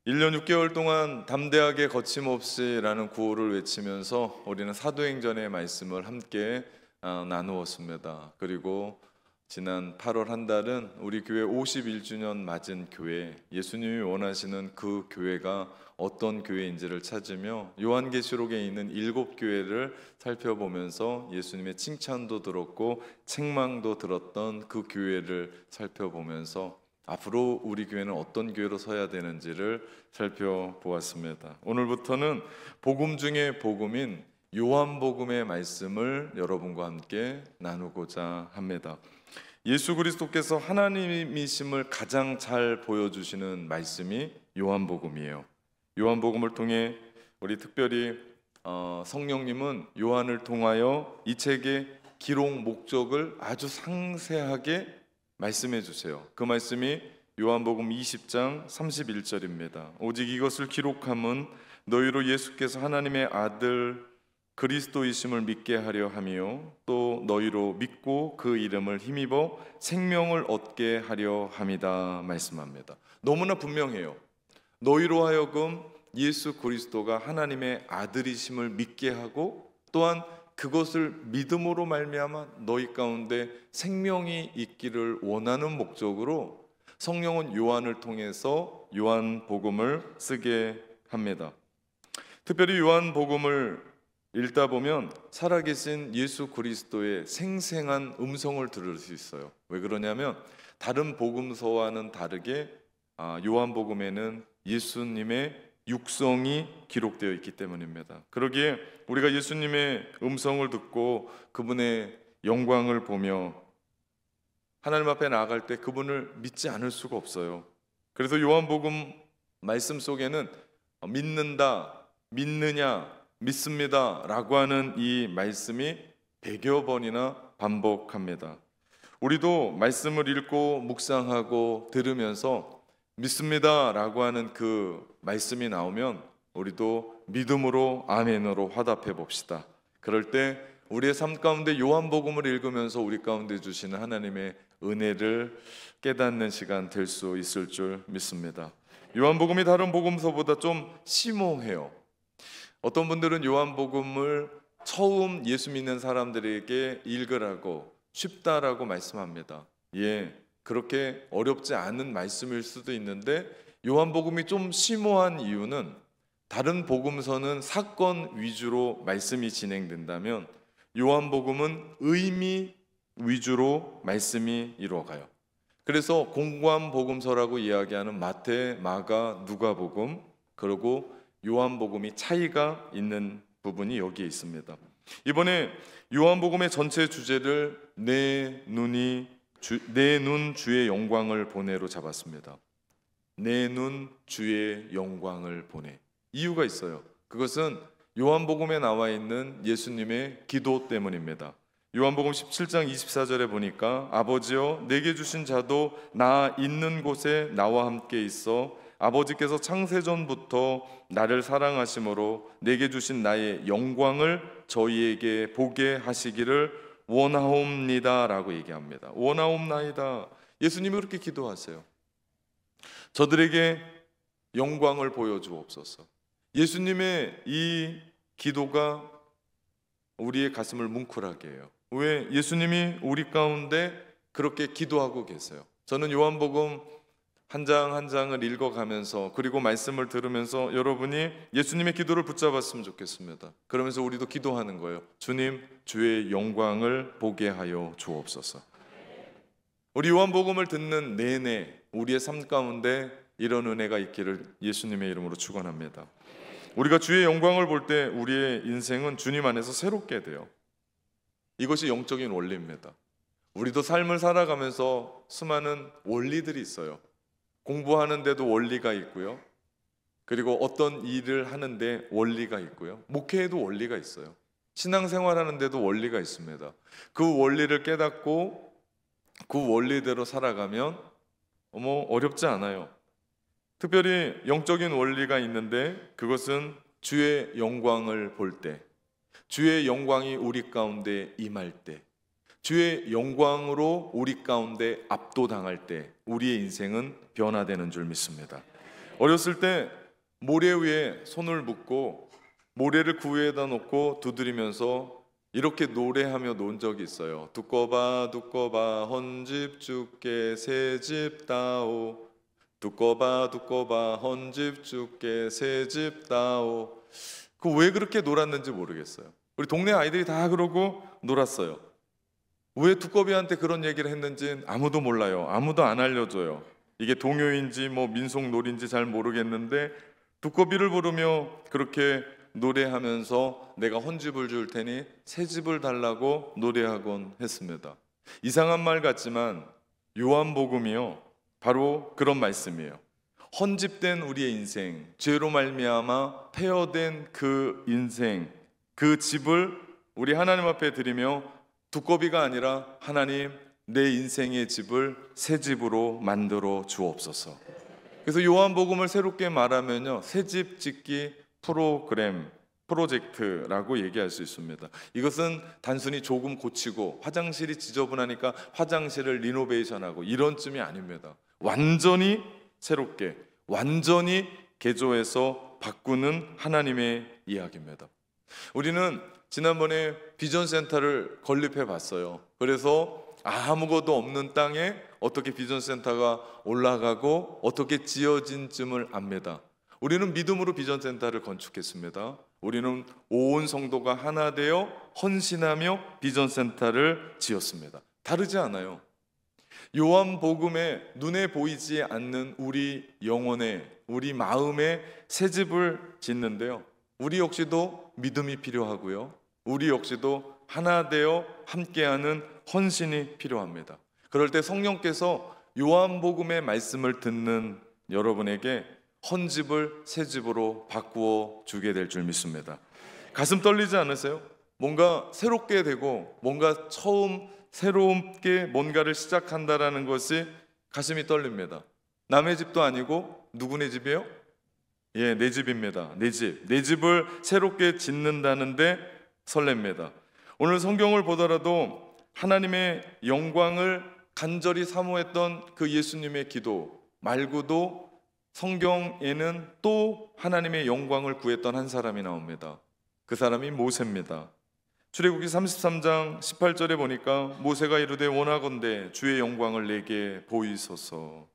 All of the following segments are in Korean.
1년 6개월 동안 담대하게 거침없이라는 구호를 외치면서 우리는 사도행전의 말씀을 함께 나누었습니다. 그리고 지난 8월 한 달은 우리 교회 51주년 맞은 교회, 예수님이 원하시는 그 교회가 어떤 교회인지를 찾으며 요한계시록에 있는 7교회를 살펴보면서 예수님의 칭찬도 들었고 책망도 들었던 그 교회를 살펴보면서 앞으로 우리 교회는 어떤 교회로 서야 되는지를 살펴보았습니다. 오늘부터는 복음 중에 복음인 요한복음의 말씀을 여러분과 함께 나누고자 합니다. 예수 그리스도께서 하나님이심을 가장 잘 보여주시는 말씀이 요한복음이에요. 요한복음을 통해 우리 특별히 성령님은 요한을 통하여 이 책의 기록 목적을 아주 상세하게 말씀해 주세요. 그 말씀이 요한복음 20장 31절입니다. 오직 이것을 기록함은 너희로 예수께서 하나님의 아들 그리스도이심을 믿게 하려 하며 또 너희로 믿고 그 이름을 힘입어 생명을 얻게 하려 함이다 말씀합니다. 너무나 분명해요. 너희로 하여금 예수 그리스도가 하나님의 아들이심을 믿게 하고 또한 그것을 믿음으로 말미암아 너희 가운데 생명이 있기를 원하는 목적으로 성령은 요한을 통해서 요한복음을 쓰게 합니다. 특별히 요한복음을 읽다 보면 살아계신 예수 그리스도의 생생한 음성을 들을 수 있어요. 왜 그러냐면 다른 복음서와는 다르게 요한복음에는 예수님의 육성이 기록되어 있기 때문입니다. 그러기에 우리가 예수님의 음성을 듣고 그분의 영광을 보며 하나님 앞에 나아갈 때 그분을 믿지 않을 수가 없어요. 그래서 요한복음 말씀 속에는 믿는다, 믿느냐, 믿습니다 라고 하는 이 말씀이 100여 번이나 반복합니다. 우리도 말씀을 읽고 묵상하고 들으면서 믿습니다 라고 하는 그 말씀이 나오면 우리도 믿음으로 아멘으로 화답해 봅시다. 그럴 때 우리의 삶 가운데 요한복음을 읽으면서 우리 가운데 주시는 하나님의 은혜를 깨닫는 시간 될 수 있을 줄 믿습니다. 요한복음이 다른 복음서보다 좀 심오해요. 어떤 분들은 요한복음을 처음 예수 믿는 사람들에게 읽으라고 쉽다라고 말씀합니다. 예, 그렇게 어렵지 않은 말씀일 수도 있는데 요한복음이 좀 심오한 이유는 다른 복음서는 사건 위주로 말씀이 진행된다면 요한복음은 의미 위주로 말씀이 이루어가요. 그래서 공관 복음서라고 이야기하는 마태, 마가, 누가복음 그리고 요한복음이 차이가 있는 부분이 여기에 있습니다. 이번에 요한복음의 전체 주제를 내 눈 주의 영광을 보내로 잡았습니다. 내 눈 주의 영광을 보내. 이유가 있어요. 그것은 요한복음에 나와 있는 예수님의 기도 때문입니다. 요한복음 17장 24절에 보니까 아버지여 내게 주신 자도 나 있는 곳에 나와 함께 있어 아버지께서 창세전부터 나를 사랑하심으로 내게 주신 나의 영광을 저희에게 보게 하시기를 원하옵니다 라고 얘기합니다. 원하옵나이다. 예수님이 그렇게 기도하세요. 저들에게 영광을 보여주옵소서. 예수님의 이 기도가 우리의 가슴을 뭉클하게 해요. 왜? 예수님이 우리 가운데 그렇게 기도하고 계세요. 저는 요한복음 한 장 한 장을 읽어가면서 그리고 말씀을 들으면서 여러분이 예수님의 기도를 붙잡았으면 좋겠습니다. 그러면서 우리도 기도하는 거예요. 주님, 주의 영광을 보게 하여 주옵소서. 우리 요한복음을 듣는 내내 우리의 삶 가운데 이런 은혜가 있기를 예수님의 이름으로 축원합니다. 우리가 주의 영광을 볼 때 우리의 인생은 주님 안에서 새롭게 돼요. 이것이 영적인 원리입니다. 우리도 삶을 살아가면서 수많은 원리들이 있어요. 공부하는데도 원리가 있고요. 그리고 어떤 일을 하는데 원리가 있고요. 목회에도 원리가 있어요. 신앙생활 하는데도 원리가 있습니다. 그 원리를 깨닫고 그 원리대로 살아가면 어렵지 않아요. 특별히 영적인 원리가 있는데 그것은 주의 영광을 볼 때, 주의 영광이 우리 가운데 임할 때, 주의 영광으로 우리 가운데 압도당할 때 우리의 인생은 변화되는 줄 믿습니다. 어렸을 때 모래 위에 손을 묻고 모래를 그 위에다 놓고 두드리면서 이렇게 노래하며 논 적이 있어요. 두꺼봐 두꺼봐 헌집 주께 새집 다오. 두꺼봐 두꺼봐 헌집 주께 새집 다오. 그 왜 그렇게 놀았는지 모르겠어요. 우리 동네 아이들이 다 그러고 놀았어요. 왜 두꺼비한테 그런 얘기를 했는지 아무도 몰라요. 아무도 안 알려줘요. 이게 동요인지 뭐 민속놀이인지 잘 모르겠는데 두꺼비를 부르며 그렇게 노래하면서 내가 헌집을 줄 테니 새 집을 달라고 노래하곤 했습니다. 이상한 말 같지만 요한복음이요, 바로 그런 말씀이에요. 헌집된 우리의 인생, 죄로 말미암아 폐허된 그 인생, 그 집을 우리 하나님 앞에 드리며 두꺼비가 아니라 하나님, 내 인생의 집을 새 집으로 만들어 주옵소서. 그래서 요한복음을 새롭게 말하면요, 새 집 짓기 프로젝트라고 얘기할 수 있습니다. 이것은 단순히 조금 고치고 화장실이 지저분하니까 화장실을 리노베이션하고 이런 쯤이 아닙니다. 완전히 새롭게, 완전히 개조해서 바꾸는 하나님의 이야기입니다. 우리는 지난번에 비전센터를 건립해 봤어요. 그래서 아무것도 없는 땅에 어떻게 비전센터가 올라가고 어떻게 지어진 쯤을 압니다. 우리는 믿음으로 비전센터를 건축했습니다. 우리는 온 성도가 하나 되어 헌신하며 비전센터를 지었습니다. 다르지 않아요. 요한복음에 눈에 보이지 않는 우리 영혼의, 우리 마음의 새 집을 짓는데요, 우리 역시도 믿음이 필요하고요, 우리 역시도 하나 되어 함께하는 헌신이 필요합니다. 그럴 때 성령께서 요한복음의 말씀을 듣는 여러분에게 헌집을 새 집으로 바꾸어 주게 될 줄 믿습니다. 가슴 떨리지 않으세요? 뭔가 새롭게 되고 뭔가 처음 새롭게 뭔가를 시작한다라는 것이 가슴이 떨립니다. 남의 집도 아니고 누구네 집이에요? 예, 내 집입니다. 내 집. 내 집을 새롭게 짓는다는데 설렙니다. 오늘 성경을 보더라도 하나님의 영광을 간절히 사모했던 그 예수님의 기도 말고도 성경에는 또 하나님의 영광을 구했던 한 사람이 나옵니다. 그 사람이 모세입니다. 출애굽기 33장 18절에 보니까 모세가 이르되 원하건대 주의 영광을 내게 보이소서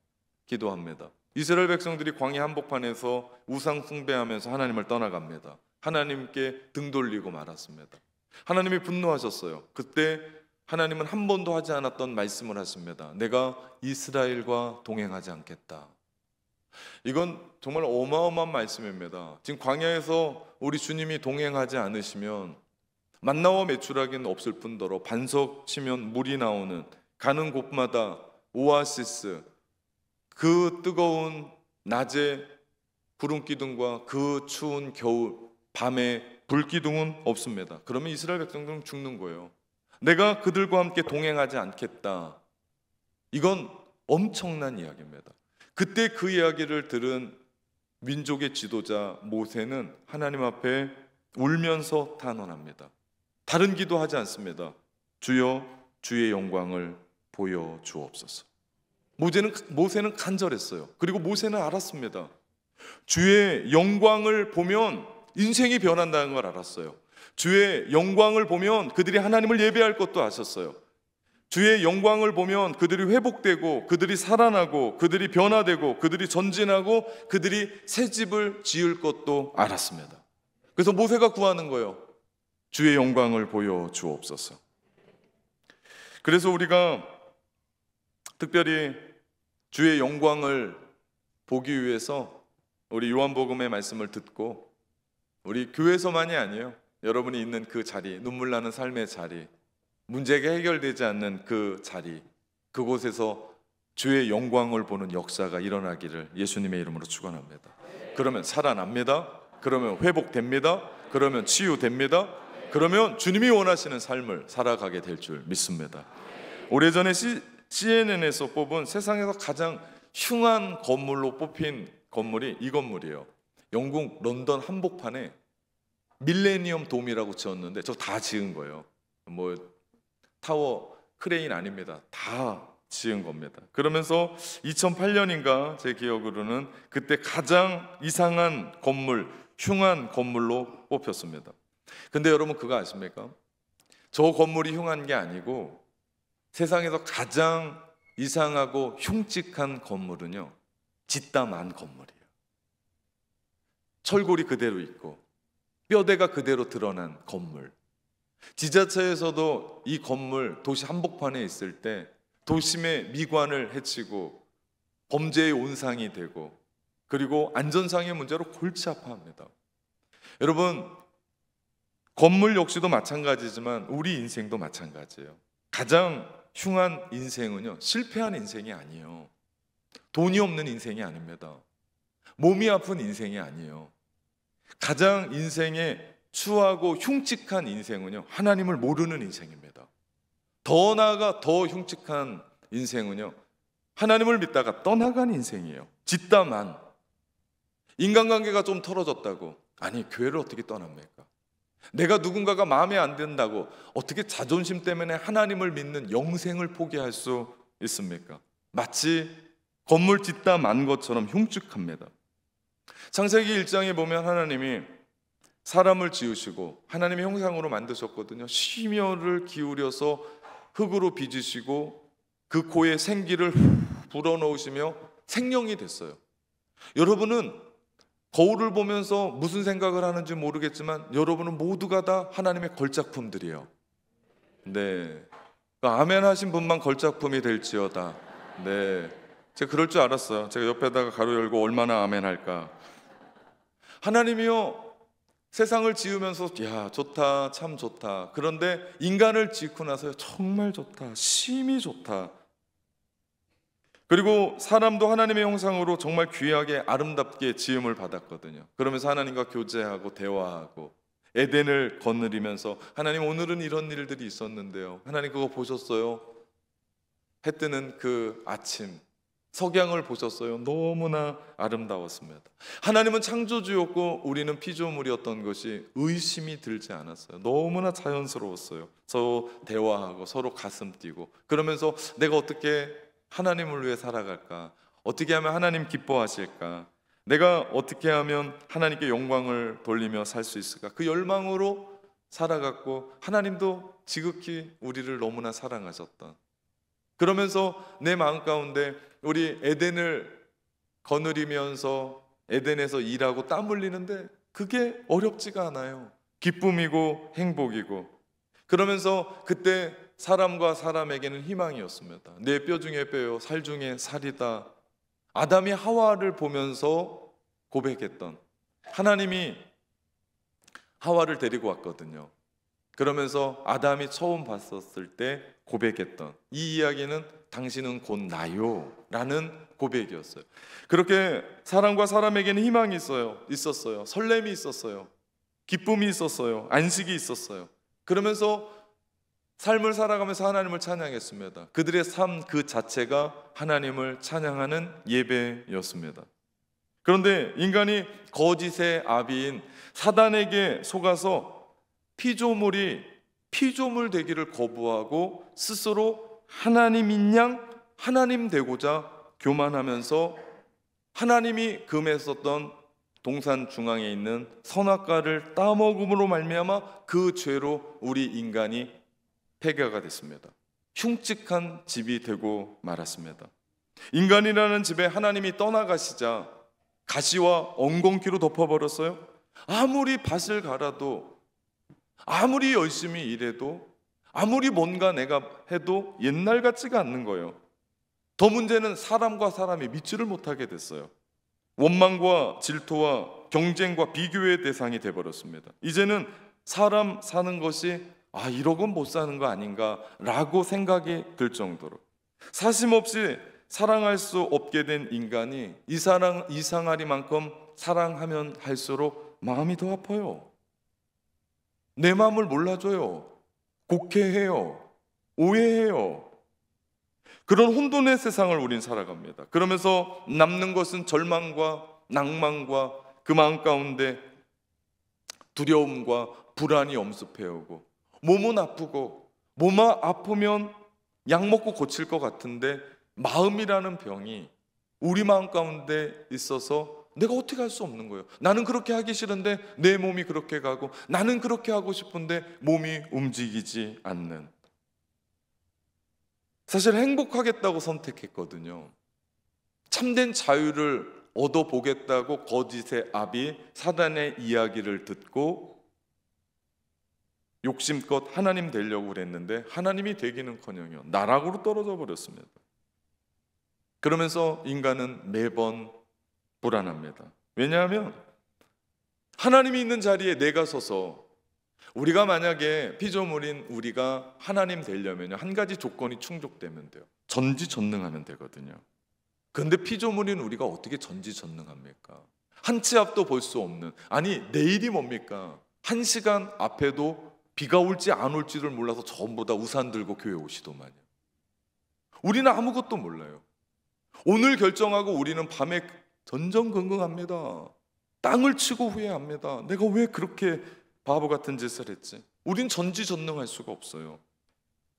기도합니다. 이스라엘 백성들이 광야 한복판에서 우상 숭배하면서 하나님을 떠나갑니다. 하나님께 등 돌리고 말았습니다. 하나님이 분노하셨어요. 그때 하나님은 한 번도 하지 않았던 말씀을 하십니다. 내가 이스라엘과 동행하지 않겠다. 이건 정말 어마어마한 말씀입니다. 지금 광야에서 우리 주님이 동행하지 않으시면 만나와 메추라기는 없을 뿐더러 반석 치면 물이 나오는, 가는 곳마다 오아시스, 그 뜨거운 낮에 구름 기둥과 그 추운 겨울 밤에 불 기둥은 없습니다. 그러면 이스라엘 백성들은 죽는 거예요. 내가 그들과 함께 동행하지 않겠다. 이건 엄청난 이야기입니다. 그때 그 이야기를 들은 민족의 지도자 모세는 하나님 앞에 울면서 탄원합니다. 다른 기도하지 않습니다. 주여 주의 영광을 보여주옵소서. 모세는 간절했어요. 그리고 모세는 알았습니다. 주의 영광을 보면 인생이 변한다는 걸 알았어요. 주의 영광을 보면 그들이 하나님을 예배할 것도 아셨어요. 주의 영광을 보면 그들이 회복되고 그들이 살아나고 그들이 변화되고 그들이 전진하고 그들이 새 집을 지을 것도 알았습니다. 그래서 모세가 구하는 거예요. 주의 영광을 보여주옵소서. 그래서 우리가 특별히 주의 영광을 보기 위해서 우리 요한복음의 말씀을 듣고 우리 교회에서만이 아니에요. 여러분이 있는 그 자리, 눈물 나는 삶의 자리, 문제가 해결되지 않는 그 자리, 그곳에서 주의 영광을 보는 역사가 일어나기를 예수님의 이름으로 축원합니다. 그러면 살아납니다. 그러면 회복됩니다. 그러면 치유됩니다. 그러면 주님이 원하시는 삶을 살아가게 될 줄 믿습니다. 오래전에 CNN에서 뽑은 세상에서 가장 흉한 건물로 뽑힌 건물이 이 건물이에요. 영국 런던 한복판에 밀레니엄 돔이라고 지었는데 저 다 지은 거예요. 뭐 타워 크레인 아닙니다. 다 지은 겁니다. 그러면서 2008년인가 제 기억으로는 그때 가장 이상한 건물, 흉한 건물로 뽑혔습니다. 근데 여러분 그거 아십니까? 저 건물이 흉한 게 아니고 세상에서 가장 이상하고 흉측한 건물은요, 짓담한 건물이에요. 철골이 그대로 있고 뼈대가 그대로 드러난 건물. 지자체에서도 이 건물 도시 한복판에 있을 때 도심의 미관을 해치고 범죄의 온상이 되고 그리고 안전상의 문제로 골치 아파합니다. 여러분, 건물 역시도 마찬가지지만 우리 인생도 마찬가지예요. 가장 흉한 인생은요, 실패한 인생이 아니에요. 돈이 없는 인생이 아닙니다. 몸이 아픈 인생이 아니에요. 가장 인생에 추하고 흉측한 인생은요, 하나님을 모르는 인생입니다. 더 나아가 더 흉측한 인생은요, 하나님을 믿다가 떠나간 인생이에요. 짓다만 인간관계가 좀 틀어졌다고, 아니 교회를 어떻게 떠납니까? 내가 누군가가 마음에 안 든다고 어떻게 자존심 때문에 하나님을 믿는 영생을 포기할 수 있습니까? 마치 건물 짓다만 것처럼 흉측합니다. 창세기 1장에 보면 하나님이 사람을 지으시고 하나님의 형상으로 만드셨거든요. 심혈을 기울여서 흙으로 빚으시고 그 코에 생기를 불어넣으시며 생명이 됐어요. 여러분은 거울을 보면서 무슨 생각을 하는지 모르겠지만 여러분은 모두가 다 하나님의 걸작품들이에요. 네, 아멘 하신 분만 걸작품이 될지어다. 네, 제가 그럴 줄 알았어요. 제가 옆에다가 가로 열고 얼마나 아멘 할까. 하나님이요, 세상을 지으면서 야 좋다, 참 좋다. 그런데 인간을 짓고 나서요, 정말 좋다, 심히 좋다. 그리고 사람도 하나님의 형상으로 정말 귀하게 아름답게 지음을 받았거든요. 그러면서 하나님과 교제하고 대화하고 에덴을 거느리면서 하나님 오늘은 이런 일들이 있었는데요, 하나님 그거 보셨어요? 해 뜨는 그 아침 석양을 보셨어요? 너무나 아름다웠습니다. 하나님은 창조주였고 우리는 피조물이었던 것이 의심이 들지 않았어요. 너무나 자연스러웠어요. 서로 대화하고 서로 가슴 뛰고 그러면서 내가 어떻게 하나님을 위해 살아갈까? 어떻게 하면 하나님 기뻐하실까? 내가 어떻게 하면 하나님께 영광을 돌리며 살 수 있을까? 그 열망으로 살아갔고 하나님도 지극히 우리를 너무나 사랑하셨던, 그러면서 내 마음 가운데 우리 에덴을 거느리면서 에덴에서 일하고 땀 흘리는데 그게 어렵지가 않아요. 기쁨이고 행복이고, 그러면서 그때 사람과 사람에게는 희망이었습니다. 내 뼈 중에 뼈요 살 중에 살이다. 아담이 하와를 보면서 고백했던, 하나님이 하와를 데리고 왔거든요. 그러면서 아담이 처음 봤었을 때 고백했던 이 이야기는 당신은 곧 나요 라는 고백이었어요. 그렇게 사람과 사람에게는 희망이 있었어요. 설렘이 있었어요. 기쁨이 있었어요. 안식이 있었어요. 그러면서 삶을 살아가면서 하나님을 찬양했습니다. 그들의 삶 그 자체가 하나님을 찬양하는 예배였습니다. 그런데 인간이 거짓의 아비인 사단에게 속아서 피조물이 피조물 되기를 거부하고 스스로 하나님인 양 하나님 되고자 교만하면서 하나님이 금했었던 동산 중앙에 있는 선악과를 따먹음으로 말미암아 그 죄로 우리 인간이 폐가가 됐습니다. 흉측한 집이 되고 말았습니다. 인간이라는 집에 하나님이 떠나가시자 가시와 엉겅퀴로 덮어버렸어요. 아무리 밭을 갈아도, 아무리 열심히 일해도, 아무리 뭔가 내가 해도 옛날 같지가 않는 거예요. 더 문제는 사람과 사람이 믿지를 못하게 됐어요. 원망과 질투와 경쟁과 비교의 대상이 돼버렸습니다. 이제는 사람 사는 것이 이러고는 못 사는 거 아닌가 라고 생각이 들 정도로 사심없이 사랑할 수 없게 된 인간이 이상하리만큼 사랑하면 할수록 마음이 더 아파요. 내 마음을 몰라줘요. 곡해해요. 오해해요. 그런 혼돈의 세상을 우린 살아갑니다. 그러면서 남는 것은 절망과 낭만과 그 마음 가운데 두려움과 불안이 엄습해오고, 몸은 아프고 몸 아프면 약 먹고 고칠 것 같은데 마음이라는 병이 우리 마음 가운데 있어서 내가 어떻게 할 수 없는 거예요. 나는 그렇게 하기 싫은데 내 몸이 그렇게 가고, 나는 그렇게 하고 싶은데 몸이 움직이지 않는. 사실 행복하겠다고 선택했거든요. 참된 자유를 얻어보겠다고 거짓의 아비 사단의 이야기를 듣고 욕심껏 하나님 되려고 그랬는데 하나님이 되기는커녕요 나락으로 떨어져 버렸습니다. 그러면서 인간은 매번 불안합니다. 왜냐하면 하나님이 있는 자리에 내가 서서, 우리가 만약에 피조물인 우리가 하나님 되려면 한 가지 조건이 충족되면 돼요. 전지전능하면 되거든요. 그런데 피조물인 우리가 어떻게 전지전능합니까? 한 치 앞도 볼 수 없는, 아니 내일이 뭡니까? 1시간 앞에도 비가 올지 안 올지를 몰라서 전부 다 우산 들고 교회 오시더만요. 우리는 아무것도 몰라요. 오늘 결정하고 우리는 밤에 전전긍긍합니다. 땅을 치고 후회합니다. 내가 왜 그렇게 바보 같은 짓을 했지? 우린 전지전능할 수가 없어요.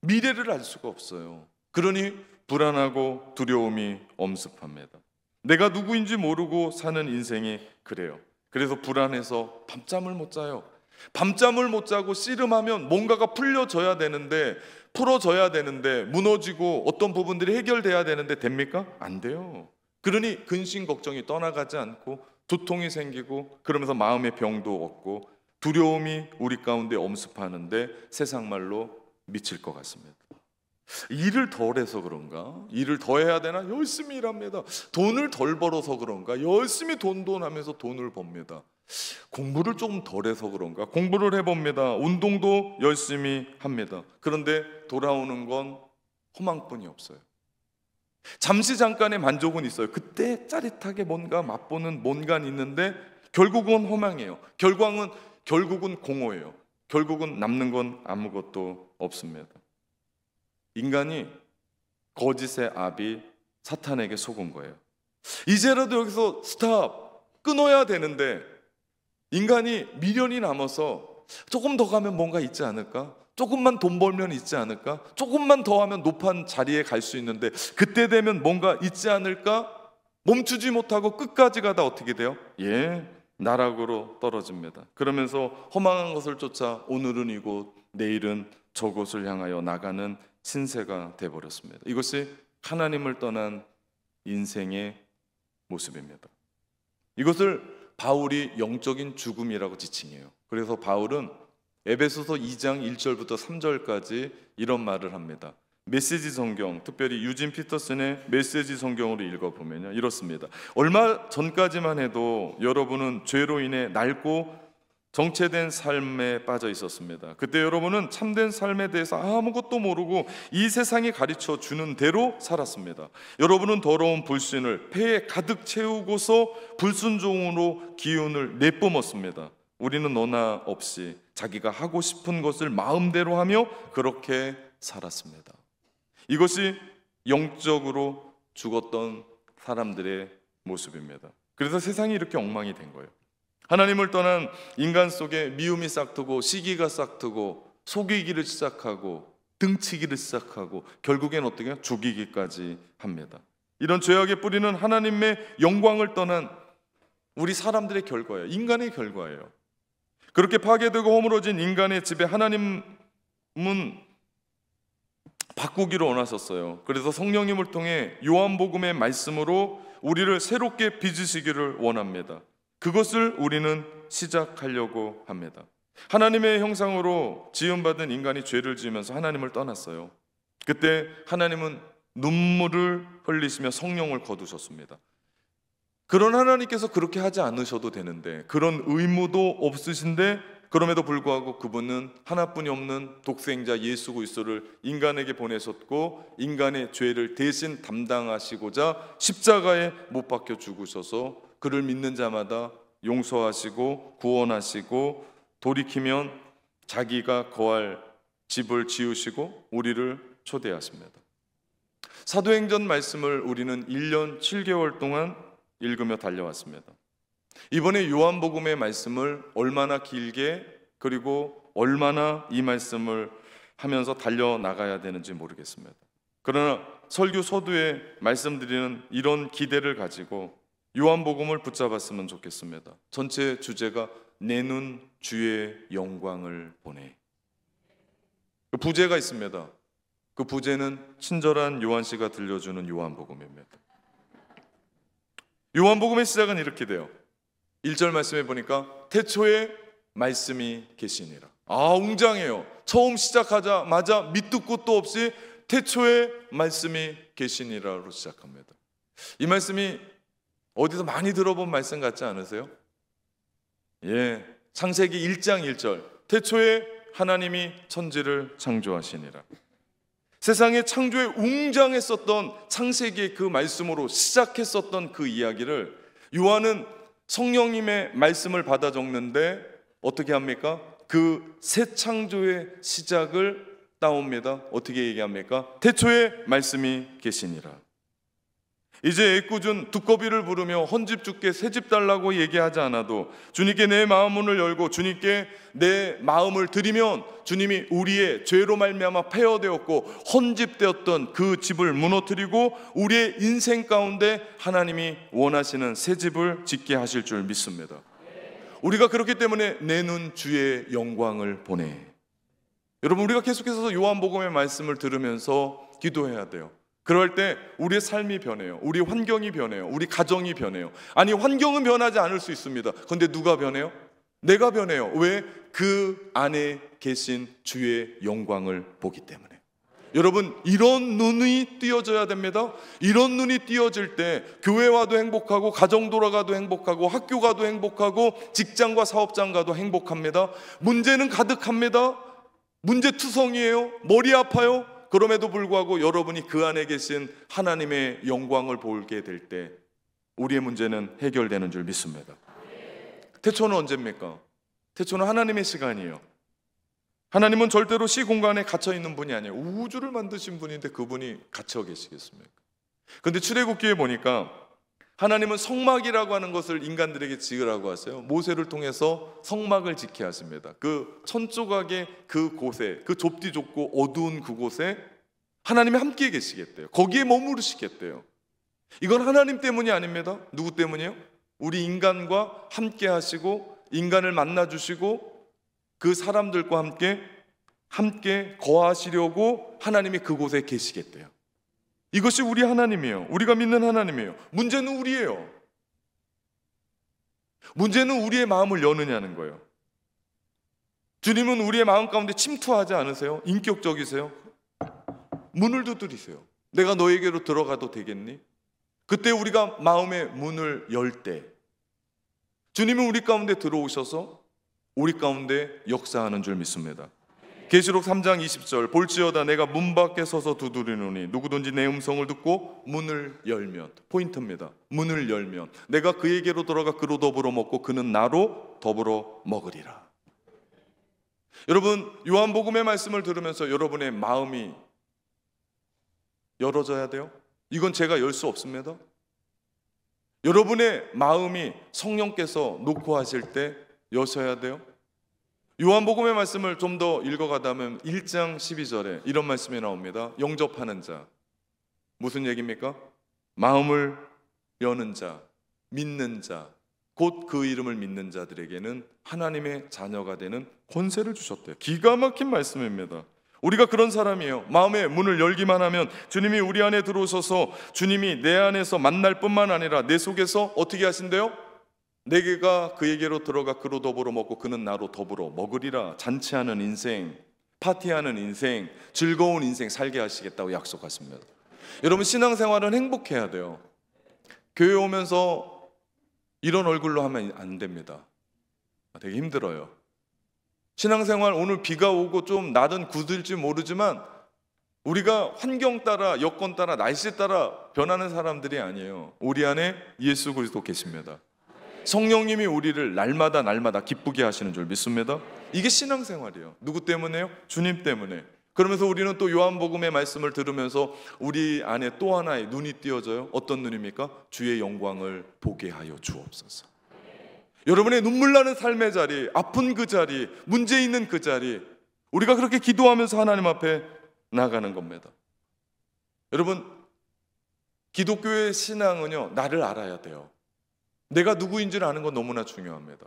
미래를 알 수가 없어요. 그러니 불안하고 두려움이 엄습합니다. 내가 누구인지 모르고 사는 인생이 그래요. 그래서 불안해서 밤잠을 못 자요. 밤잠을 못 자고 씨름하면 뭔가가 풀려져야 되는데, 풀어져야 되는데, 무너지고 어떤 부분들이 해결돼야 되는데 됩니까? 안 돼요. 그러니 근심 걱정이 떠나가지 않고 두통이 생기고, 그러면서 마음의 병도 얻고 두려움이 우리 가운데 엄습하는데 세상 말로 미칠 것 같습니다. 일을 덜 해서 그런가? 일을 더 해야 되나? 열심히 일합니다. 돈을 덜 벌어서 그런가? 열심히 돈하면서 돈을 법니다. 공부를 조금 덜 해서 그런가? 공부를 해봅니다. 운동도 열심히 합니다. 그런데 돌아오는 건 허망뿐이 없어요. 잠시 잠깐의 만족은 있어요. 그때 짜릿하게 뭔가 맛보는 뭔가 있는데 결국은 허망해요. 결국은 공허해요. 결국은 남는 건 아무것도 없습니다. 인간이 거짓의 아비 사탄에게 속은 거예요. 이제라도 여기서 스탑, 끊어야 되는데 인간이 미련이 남아서 조금 더 가면 뭔가 있지 않을까? 조금만 돈 벌면 있지 않을까? 조금만 더 하면 높은 자리에 갈 수 있는데 그때 되면 뭔가 있지 않을까? 멈추지 못하고 끝까지 가다 어떻게 돼요? 나락으로 떨어집니다. 그러면서 허망한 것을 쫓아 오늘은 이곳, 내일은 저곳을 향하여 나가는 신세가 되어버렸습니다. 이것이 하나님을 떠난 인생의 모습입니다. 이것을 바울이 영적인 죽음이라고 지칭해요. 그래서 바울은 에베소서 2장 1절부터 3절까지 이런 말을 합니다. 메시지 성경, 특별히 유진 피터슨의 메시지 성경으로 읽어보면요, 이렇습니다. 얼마 전까지만 해도 여러분은 죄로 인해 낡고 정체된 삶에 빠져 있었습니다. 그때 여러분은 참된 삶에 대해서 아무것도 모르고 이 세상이 가르쳐 주는 대로 살았습니다. 여러분은 더러운 불신을 폐에 가득 채우고서 불순종으로 기운을 내뿜었습니다. 우리는 너나 없이 자기가 하고 싶은 것을 마음대로 하며 그렇게 살았습니다. 이것이 영적으로 죽었던 사람들의 모습입니다. 그래서 세상이 이렇게 엉망이 된 거예요. 하나님을 떠난 인간 속에 미움이 싹트고 시기가 싹트고 속이기를 시작하고 등치기를 시작하고 결국엔 어떻게 해요? 죽이기까지 합니다. 이런 죄악의 뿌리는 하나님의 영광을 떠난 우리 사람들의 결과예요. 인간의 결과예요. 그렇게 파괴되고 허물어진 인간의 집에 하나님은 바꾸기를 원하셨어요. 그래서 성령님을 통해 요한복음의 말씀으로 우리를 새롭게 빚으시기를 원합니다. 그것을 우리는 시작하려고 합니다. 하나님의 형상으로 지음받은 인간이 죄를 지으면서 하나님을 떠났어요. 그때 하나님은 눈물을 흘리시며 성령을 거두셨습니다. 그런 하나님께서 그렇게 하지 않으셔도 되는데, 그런 의무도 없으신데 그럼에도 불구하고 그분은 하나뿐이 없는 독생자 예수 그리스도를 인간에게 보내셨고 인간의 죄를 대신 담당하시고자 십자가에 못 박혀 죽으셔서 그를 믿는 자마다 용서하시고 구원하시고 돌이키면 자기가 거할 집을 지으시고 우리를 초대하십니다. 사도행전 말씀을 우리는 1년 7개월 동안 읽으며 달려왔습니다. 이번에 요한복음의 말씀을 얼마나 길게 그리고 얼마나 이 말씀을 하면서 달려나가야 되는지 모르겠습니다. 그러나 설교 서두에 말씀드리는 이런 기대를 가지고 요한복음을 붙잡았으면 좋겠습니다. 전체 주제가 내 눈 주의 영광을 보네. 그 부제가 있습니다. 그 부제는 친절한 요한 씨가 들려주는 요한복음입니다. 요한복음의 시작은 이렇게 돼요. 1절 말씀에 보니까 태초에 말씀이 계시니라. 웅장해요. 처음 시작하자마자 밑도 끝도 없이 태초에 말씀이 계시니라로 시작합니다. 이 말씀이 어디서 많이 들어본 말씀 같지 않으세요? 창세기 1장 1절 태초에 하나님이 천지를 창조하시니라. 세상의 창조에 웅장했었던 창세기의 그 말씀으로 시작했었던 그 이야기를 요한은 성령님의 말씀을 받아 적는데 어떻게 합니까? 그 새 창조의 시작을 따옵니다. 어떻게 얘기합니까? 태초에 말씀이 계시니라. 이제 애꿎은 두꺼비를 부르며 헌집 주께 새집 달라고 얘기하지 않아도 주님께 내 마음문을 열고 주님께 내 마음을 드리면 주님이 우리의 죄로 말미암아 폐허되었고 헌집되었던 그 집을 무너뜨리고 우리의 인생 가운데 하나님이 원하시는 새 집을 짓게 하실 줄 믿습니다. 우리가 그렇기 때문에 내 눈 주의 영광을 보네. 여러분, 우리가 계속해서 요한복음의 말씀을 들으면서 기도해야 돼요. 그럴 때 우리의 삶이 변해요. 우리 환경이 변해요. 우리 가정이 변해요. 아니, 환경은 변하지 않을 수 있습니다. 그런데 누가 변해요? 내가 변해요. 왜? 그 안에 계신 주의 영광을 보기 때문에. 여러분, 이런 눈이 띄어져야 됩니다. 이런 눈이 띄어질 때 교회 와도 행복하고 가정 돌아가도 행복하고 학교 가도 행복하고 직장과 사업장 가도 행복합니다. 문제는 가득합니다. 문제투성이에요. 머리 아파요. 그럼에도 불구하고 여러분이 그 안에 계신 하나님의 영광을 보게 될 때 우리의 문제는 해결되는 줄 믿습니다. 태초는 언제입니까? 태초는 하나님의 시간이에요. 하나님은 절대로 시공간에 갇혀 있는 분이 아니에요. 우주를 만드신 분인데 그분이 갇혀 계시겠습니까? 그런데 출애굽기에 보니까 하나님은 성막이라고 하는 것을 인간들에게 지으라고 하세요. 모세를 통해서 성막을 짓게 하십니다. 그 천조각의 그 곳에, 그 좁디 좁고 어두운 그곳에 하나님이 함께 계시겠대요. 거기에 머무르시겠대요. 이건 하나님 때문이 아닙니다. 누구 때문이에요? 우리 인간과 함께 하시고 인간을 만나주시고 그 사람들과 함께 거하시려고 하나님이 그곳에 계시겠대요. 이것이 우리 하나님이에요. 우리가 믿는 하나님이에요. 문제는 우리예요. 문제는 우리의 마음을 여느냐는 거예요. 주님은 우리의 마음 가운데 침투하지 않으세요? 인격적이세요? 문을 두드리세요. 내가 너에게로 들어가도 되겠니? 그때 우리가 마음의 문을 열 때 주님은 우리 가운데 들어오셔서 우리 가운데 역사하는 줄 믿습니다. 계시록 3장 20절 볼지어다 내가 문 밖에 서서 두드리노니 누구든지 내 음성을 듣고 문을 열면, 포인트입니다. 문을 열면 내가 그에게로 들어가 그로 더불어 먹고 그는 나로 더불어 먹으리라. 여러분, 요한복음의 말씀을 들으면서 여러분의 마음이 열어져야 돼요. 이건 제가 열 수 없습니다. 여러분의 마음이 성령께서 놓고 하실 때 여셔야 돼요. 요한복음의 말씀을 좀 더 읽어가다면 1장 12절에 이런 말씀이 나옵니다. 영접하는 자, 무슨 얘기입니까? 마음을 여는 자, 믿는 자, 곧 그 이름을 믿는 자들에게는 하나님의 자녀가 되는 권세를 주셨대요. 기가 막힌 말씀입니다. 우리가 그런 사람이에요. 마음의 문을 열기만 하면 주님이 우리 안에 들어오셔서 주님이 내 안에서 만날 뿐만 아니라 내 속에서 어떻게 하신대요? 내게가 그에게로 들어가 그로 더불어 먹고 그는 나로 더불어 먹으리라. 잔치하는 인생, 파티하는 인생, 즐거운 인생 살게 하시겠다고 약속하십니다. 여러분, 신앙생활은 행복해야 돼요. 교회 오면서 이런 얼굴로 하면 안 됩니다. 되게 힘들어요. 신앙생활 오늘 비가 오고 좀 날은 굳을지 모르지만 우리가 환경 따라, 여건 따라, 날씨 따라 변하는 사람들이 아니에요. 우리 안에 예수 그리스도 계십니다. 성령님이 우리를 날마다 기쁘게 하시는 줄 믿습니다. 이게 신앙생활이에요. 누구 때문에요? 주님 때문에. 그러면서 우리는 또 요한복음의 말씀을 들으면서 우리 안에 또 하나의 눈이 띄어져요. 어떤 눈입니까? 주의 영광을 보게 하여 주옵소서. 여러분의 눈물 나는 삶의 자리, 아픈 그 자리, 문제 있는 그 자리, 우리가 그렇게 기도하면서 하나님 앞에 나가는 겁니다. 여러분, 기독교의 신앙은요, 나를 알아야 돼요. 내가 누구인지를 아는 건 너무나 중요합니다.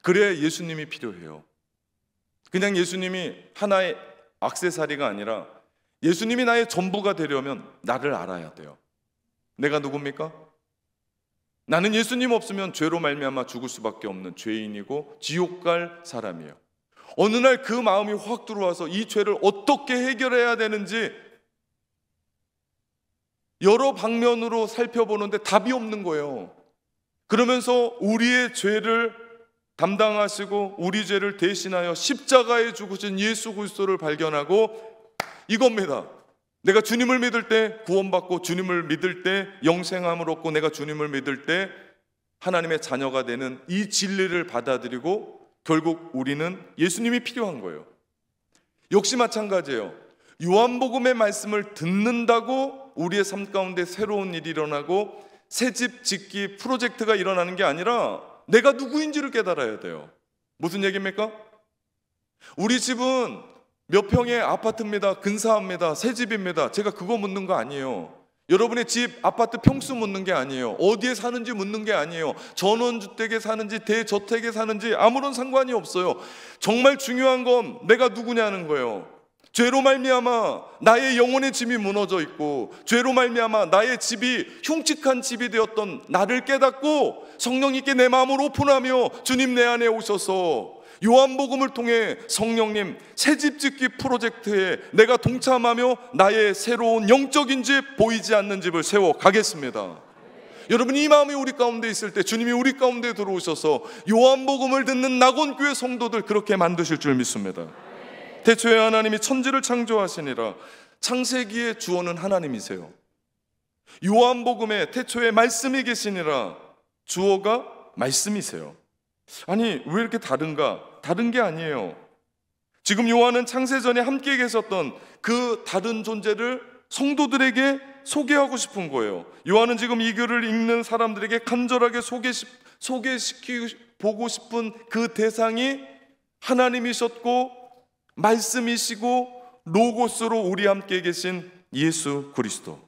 그래야 예수님이 필요해요. 그냥 예수님이 하나의 액세서리가 아니라 예수님이 나의 전부가 되려면 나를 알아야 돼요. 내가 누굽니까? 나는 예수님 없으면 죄로 말미암아 죽을 수밖에 없는 죄인이고 지옥 갈 사람이에요. 어느 날 그 마음이 확 들어와서 이 죄를 어떻게 해결해야 되는지 여러 방면으로 살펴보는데 답이 없는 거예요. 그러면서 우리의 죄를 담당하시고 우리 죄를 대신하여 십자가에 죽으신 예수 그리스도를 발견하고 이겁니다. 내가 주님을 믿을 때 구원받고 주님을 믿을 때 영생함을 얻고 내가 주님을 믿을 때 하나님의 자녀가 되는 이 진리를 받아들이고 결국 우리는 예수님이 필요한 거예요. 역시 마찬가지예요. 요한복음의 말씀을 듣는다고 우리의 삶 가운데 새로운 일이 일어나고 새집 짓기 프로젝트가 일어나는 게 아니라 내가 누구인지를 깨달아야 돼요. 무슨 얘기입니까? 우리 집은 몇 평의 아파트입니다. 근사합니다. 새 집입니다. 제가 그거 묻는 거 아니에요. 여러분의 집, 아파트 평수 묻는 게 아니에요. 어디에 사는지 묻는 게 아니에요. 전원주택에 사는지 대저택에 사는지 아무런 상관이 없어요. 정말 중요한 건 내가 누구냐는 거예요. 죄로 말미암아 나의 영혼의 짐이 무너져 있고 죄로 말미암아 나의 집이 흉측한 집이 되었던 나를 깨닫고 성령님께 내 마음을 오픈하며 주님 내 안에 오셔서 요한복음을 통해 성령님 새집 짓기 프로젝트에 내가 동참하며 나의 새로운 영적인 집, 보이지 않는 집을 세워 가겠습니다. 여러분, 이 마음이 우리 가운데 있을 때 주님이 우리 가운데 들어오셔서 요한복음을 듣는 낙원교회 성도들 그렇게 만드실 줄 믿습니다. 태초에 하나님이 천지를 창조하시니라. 창세기의 주어는 하나님이세요. 요한복음에 태초에 말씀이 계시니라. 주어가 말씀이세요. 아니, 왜 이렇게 다른가? 다른 게 아니에요. 지금 요한은 창세전에 함께 계셨던 그 다른 존재를 성도들에게 소개하고 싶은 거예요. 요한은 지금 이 글을 읽는 사람들에게 간절하게 보고 싶은 그 대상이 하나님이셨고 말씀이시고 로고스로 우리 함께 계신 예수 그리스도.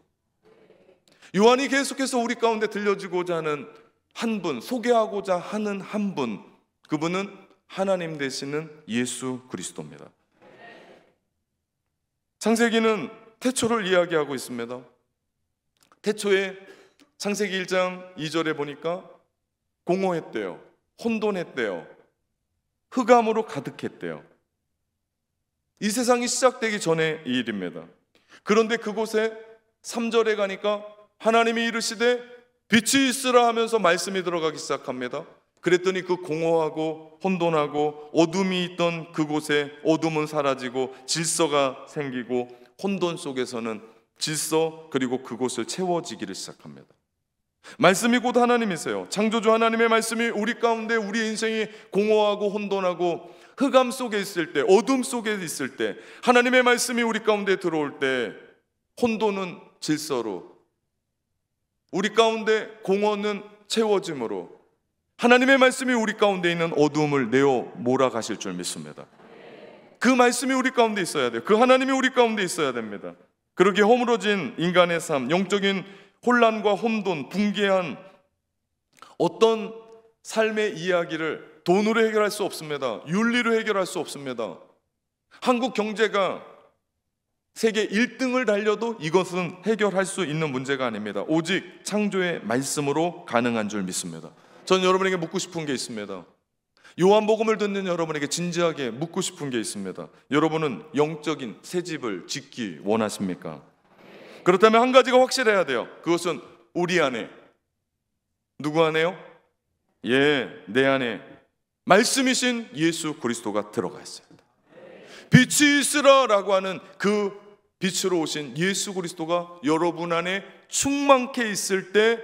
요한이 계속해서 우리 가운데 들려주고자 하는 한 분, 소개하고자 하는 한 분, 그분은 하나님 되시는 예수 그리스도입니다. 창세기는 태초를 이야기하고 있습니다. 태초에 창세기 1장 2절에 보니까 공허했대요. 혼돈했대요. 흑암으로 가득했대요. 이 세상이 시작되기 전의 이 일입니다. 그런데 그곳에 3절에 가니까 하나님이 이르시되 빛이 있으라 하면서 말씀이 들어가기 시작합니다. 그랬더니 그 공허하고 혼돈하고 어둠이 있던 그곳에 어둠은 사라지고 질서가 생기고 혼돈 속에서는 질서 그리고 그곳을 채워지기를 시작합니다. 말씀이 곧 하나님이세요. 창조주 하나님의 말씀이 우리 가운데 우리 인생이 공허하고 혼돈하고 흑암 속에 있을 때, 어둠 속에 있을 때 하나님의 말씀이 우리 가운데 들어올 때 혼돈은 질서로, 우리 가운데 공허는 채워짐으로 하나님의 말씀이 우리 가운데 있는 어두움을 내어 몰아가실 줄 믿습니다. 그 말씀이 우리 가운데 있어야 돼요. 그 하나님이 우리 가운데 있어야 됩니다. 그렇게 허물어진 인간의 삶, 영적인 혼란과 혼돈, 붕괴한 어떤 삶의 이야기를 돈으로 해결할 수 없습니다. 윤리로 해결할 수 없습니다. 한국 경제가 세계 1등을 달려도 이것은 해결할 수 있는 문제가 아닙니다. 오직 창조의 말씀으로 가능한 줄 믿습니다. 저는 여러분에게 묻고 싶은 게 있습니다. 요한복음을 듣는 여러분에게 진지하게 묻고 싶은 게 있습니다. 여러분은 영적인 새 집을 짓기 원하십니까? 그렇다면 한 가지가 확실해야 돼요. 그것은 우리 안에, 누구 안에요? 내 안에 말씀이신 예수 그리스도가 들어가 있습니다. 빛이 있으라 라고 하는 그 빛으로 오신 예수 그리스도가 여러분 안에 충만케 있을 때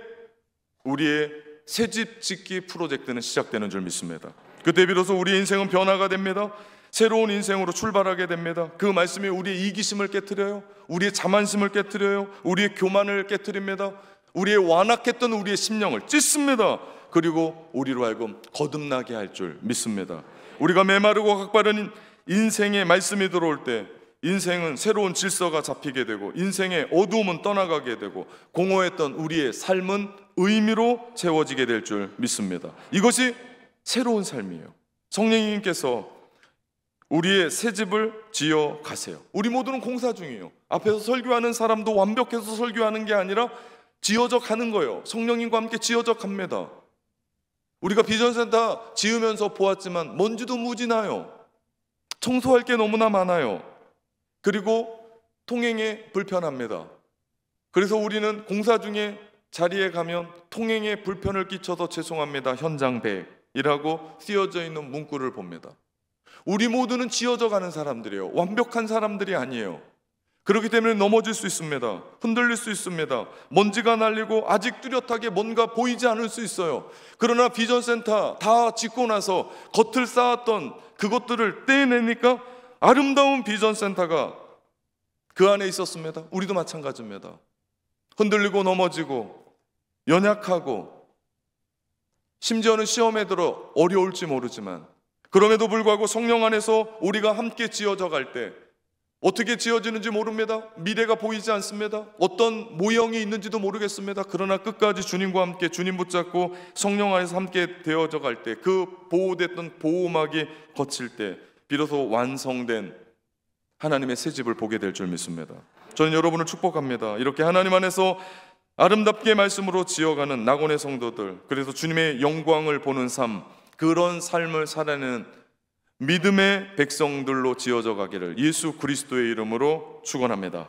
우리의 새집 짓기 프로젝트는 시작되는 줄 믿습니다. 그때 비로소 우리의 인생은 변화가 됩니다. 새로운 인생으로 출발하게 됩니다. 그 말씀이 우리의 이기심을 깨트려요. 우리의 자만심을 깨트려요. 우리의 교만을 깨트립니다. 우리의 완악했던 우리의 심령을 찢습니다. 그리고 우리로 하여금 거듭나게 할 줄 믿습니다. 우리가 메마르고 각바른 인생의 말씀이 들어올 때 인생은 새로운 질서가 잡히게 되고 인생의 어두움은 떠나가게 되고 공허했던 우리의 삶은 의미로 채워지게 될 줄 믿습니다. 이것이 새로운 삶이에요. 성령님께서 우리의 새 집을 지어 가세요. 우리 모두는 공사 중이에요. 앞에서 설교하는 사람도 완벽해서 설교하는 게 아니라 지어져 가는 거예요. 성령님과 함께 지어져 갑니다. 우리가 비전센터 지으면서 보았지만 먼지도 무지 나요. 청소할 게 너무나 많아요. 그리고 통행에 불편합니다. 그래서 우리는 공사 중에 자리에 가면 통행에 불편을 끼쳐서 죄송합니다, 현장 배이라고 쓰여져 있는 문구를 봅니다. 우리 모두는 지어져 가는 사람들이에요. 완벽한 사람들이 아니에요. 그렇기 때문에 넘어질 수 있습니다. 흔들릴 수 있습니다. 먼지가 날리고 아직 뚜렷하게 뭔가 보이지 않을 수 있어요. 그러나 비전센터 다 짓고 나서 겉을 쌓았던 그것들을 떼내니까 아름다운 비전센터가 그 안에 있었습니다. 우리도 마찬가지입니다. 흔들리고 넘어지고 연약하고 심지어는 시험에 들어 어려울지 모르지만 그럼에도 불구하고 성령 안에서 우리가 함께 지어져 갈 때 어떻게 지어지는지 모릅니다. 미래가 보이지 않습니다. 어떤 모형이 있는지도 모르겠습니다. 그러나 끝까지 주님과 함께 주님 붙잡고 성령 안에서 함께 되어져 갈 때 그 보호됐던 보호막이 거칠 때 비로소 완성된 하나님의 새 집을 보게 될 줄 믿습니다. 저는 여러분을 축복합니다. 이렇게 하나님 안에서 아름답게 말씀으로 지어가는 낙원의 성도들, 그래서 주님의 영광을 보는 삶, 그런 삶을 살아내는 믿음의 백성들로 지어져 가기를 예수 그리스도의 이름으로 축원합니다.